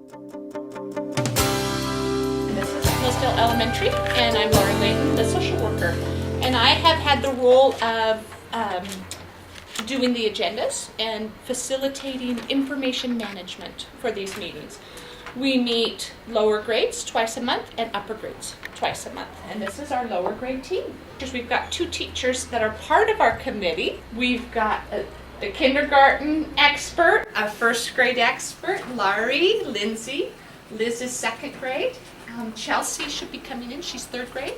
This is Hillsdale Elementary, and I'm Lori Layton, the social worker. And I have had the role of doing the agendas and facilitating information management for these meetings. We meet lower grades twice a month and upper grades twice a month. And this is our lower grade team. We've got 2 teachers that are part of our committee. We've got the kindergarten expert, a first grade expert, Laurie, Lindsay. Liz is 2nd grade. Chelsea should be coming in, she's 3rd grade.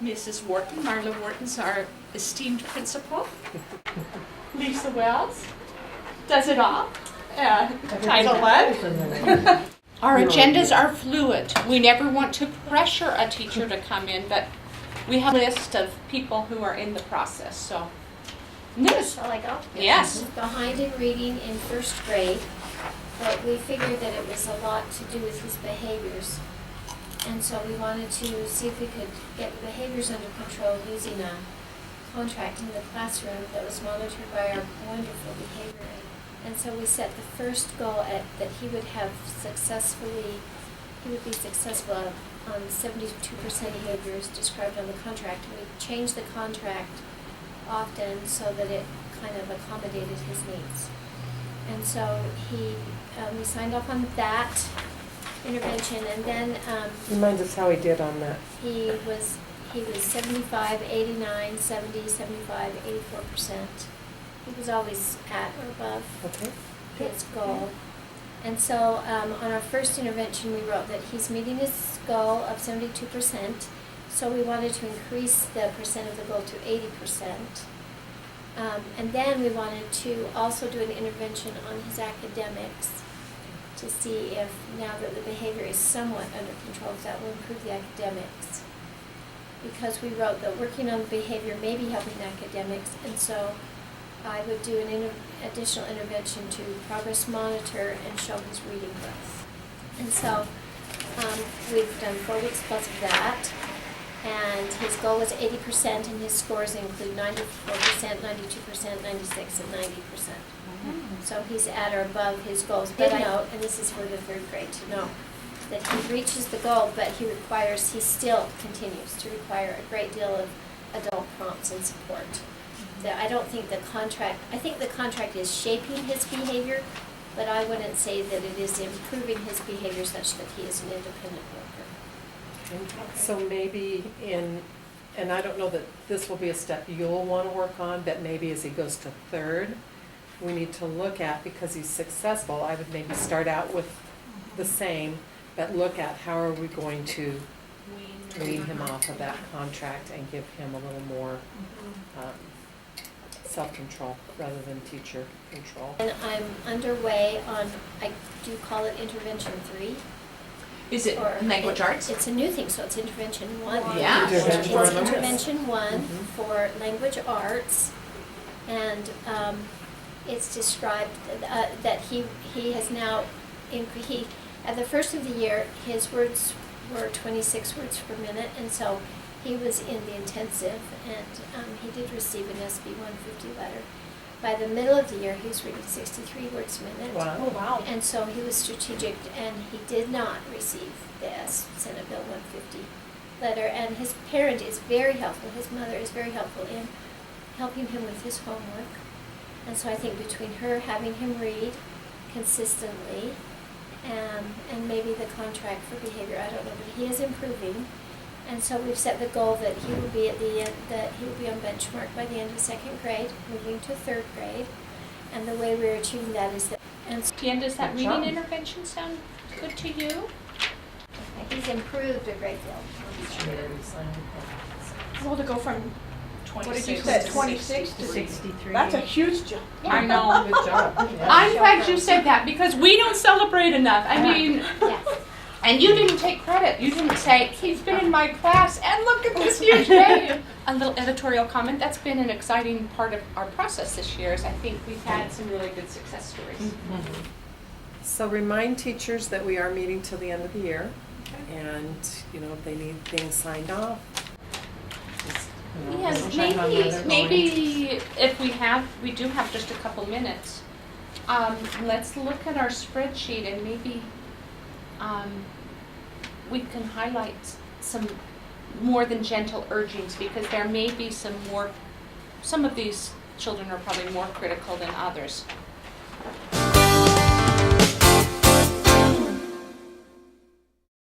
Mrs. Wharton, Marla Wharton's our esteemed principal. Lisa Wells does it all. Title 1. Our agendas are fluid. We never want to pressure a teacher to come in, but we have a list of people who are in the process. So, Liz. Shall I go? Yes. Behind in reading in 1st grade, but we figured that it was a lot to do with his behaviors. And so we wanted to see if we could get the behaviors under control using a contract in the classroom that was monitored by our wonderful behavior aide. And so we set the first goal at that he would be successful on 72% behaviors described on the contract. And we changed the contract often so that it kind of accommodated his needs. And so we signed off on that intervention, and then Remind us how he did on that. he was 75, 89, 70, 75, 84%. He was always at or above Okay. his goal. And so on our first intervention, we wrote that he's meeting his goal of 72%. So we wanted to increase the percent of the goal to 80%. And then we wanted to also do an intervention on his academics to see if, now that the behavior is somewhat under control, if that will improve the academics. Because we wrote that working on behavior may be helping academics, and so I would do an additional intervention to progress monitor and show his reading growth. And so we've done 4 weeks plus of that, and his goal was 80%, and his scores include 94%, 92%, 96%, and 90%. So he's at or above his goals. But I note, and this is for the 3rd grade to know, that he reaches the goal, but he still continues to require a great deal of adult prompts and support. That I don't think I think the contract is shaping his behavior, but I wouldn't say that it is improving his behavior such that he is an independent worker. Okay. So maybe and I don't know that this will be a step you'll want to work on, but maybe as he goes to 3rd, we need to look at, because he's successful, I would maybe start out with the same, but look at how are we going to wean him off of that contract and give him a little more self-control rather than teacher control. And I'm underway on, I do call it intervention 3. Is it language arts? It's a new thing, so it's intervention 1. Yeah. It's Intervention. intervention 1 for language arts, and it's described that he has now, at the first of the year, his words were 26 words per minute, and so he was in the intensive, and he did receive an SB 150 letter. By the middle of the year, he was reading 63 words a minute. Wow. Oh, wow. And so he was strategic, and he did not receive the Senate Bill 150 letter. And his parent is very helpful. His mother is very helpful in helping him with his homework. And so I think between her having him read consistently and maybe the contract for behavior, I don't know, but he is improving. And so we've set the goal that he will be at the end, that he will be on benchmark by the end of 2nd grade, moving to 3rd grade. And the way we're achieving that is that. And Jan, does that reading intervention sound good to you? he's improved a great deal. Well, to go from What did you 26 say, to 26 to 63. That's a huge jump. I know. Good job. I'm glad you said that, because we don't celebrate enough. I mean, Yes. and you didn't take credit. You didn't say, he's been in my class and look at this huge gain. A little editorial comment, that's been an exciting part of our process this year, is I think we've had some really good success stories. So remind teachers that we are meeting till the end of the year, and if they need things signed off. Yes, maybe if we do have just a couple minutes, let's look at our spreadsheet and maybe we can highlight some more than gentle urgings, because there may be some of these children are probably more critical than others.